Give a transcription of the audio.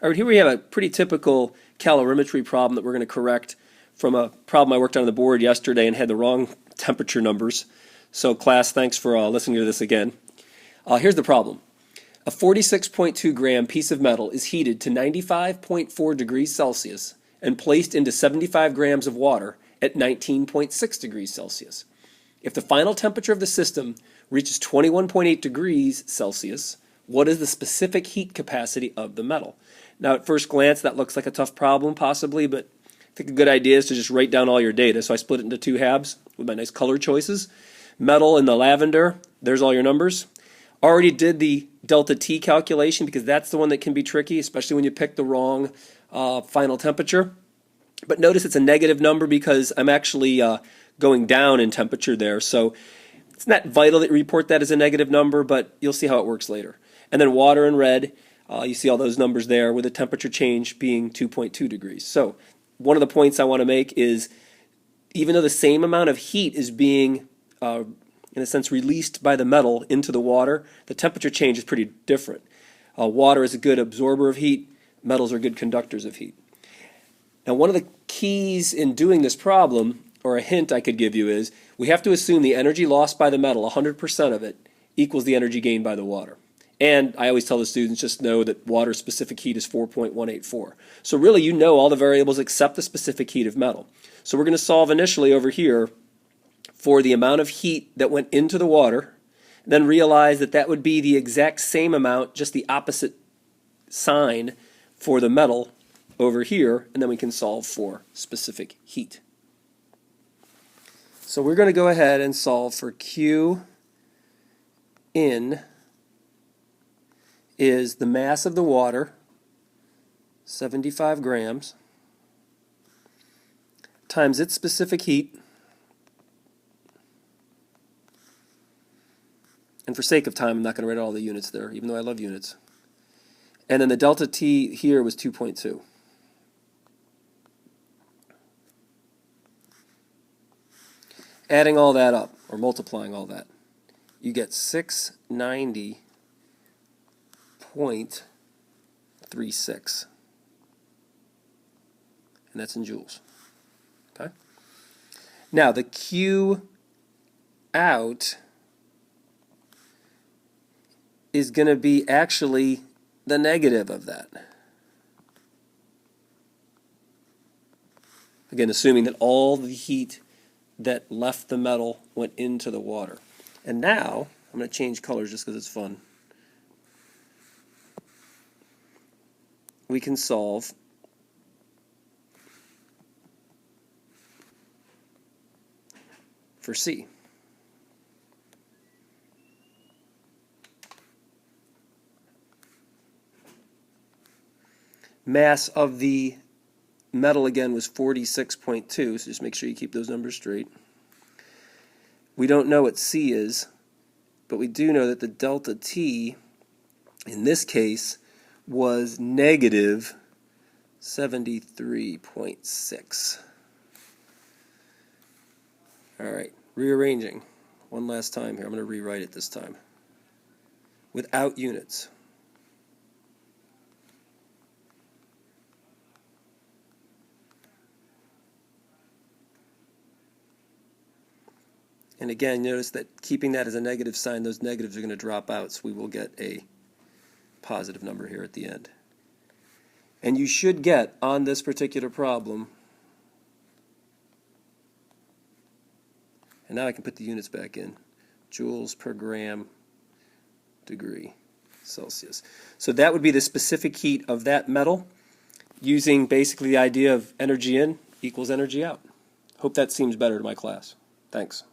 All right, here we have a pretty typical calorimetry problem that we're going to correct from a problem I worked on the board yesterday and had the wrong temperature numbers. So class, thanks for listening to this again. Here's the problem. A 46.2 gram piece of metal is heated to 95.4 degrees Celsius and placed into 75 grams of water at 19.6 degrees Celsius. If the final temperature of the system reaches 21.8 degrees Celsius, what is the specific heat capacity of the metal? Now, at first glance, that looks like a tough problem, possibly, but I think a good idea is to just write down all your data. So I split it into two halves with my nice color choices. Metal in the lavender, there's all your numbers. Already did the delta T calculation because that's the one that can be tricky, especially when you pick the wrong final temperature. But notice it's a negative number because I'm actually going down in temperature there. So it's not vital that you report that as a negative number, but you'll see how it works later. And then water in red, you see all those numbers there with the temperature change being 2.2 degrees. So one of the points I want to make is even though the same amount of heat is being, in a sense, released by the metal into the water, the temperature change is pretty different. Water is a good absorber of heat. Metals are good conductors of heat. Now, one of the keys in doing this problem, or a hint I could give you, is we have to assume the energy lost by the metal, 100% of it, equals the energy gained by the water. And I always tell the students just know that water's specific heat is 4.184. So really you know all the variables except the specific heat of metal. So we're going to solve initially over here for the amount of heat that went into the water, then realize that that would be the exact same amount, just the opposite sign for the metal over here, and then we can solve for specific heat. So we're going to go ahead and solve for Q in is the mass of the water, 75 grams, times its specific heat, and for sake of time I'm not going to write all the units there, even though I love units. And then the delta T here was 2.2. Adding all that up, or multiplying all that, you get 690.36. And that's in joules. Okay? Now, the Q out is going to be actually the negative of that. Again, assuming that all the heat that left the metal went into the water. And now, I'm going to change colors just because it's fun. We can solve for C. Mass of the metal again was 46.2, so just make sure you keep those numbers straight. We don't know what C is, but we do know that the delta T in this case was negative 73.6. All right, rearranging one last time here. I'm going to rewrite it this time without units. And again, notice that keeping that as a negative sign, those negatives are going to drop out, so we will get a positive number here at the end. And you should get, on this particular problem, and now I can put the units back in, joules per gram degree Celsius. So that would be the specific heat of that metal, using basically the idea of energy in equals energy out. Hope that seems better to my class. Thanks.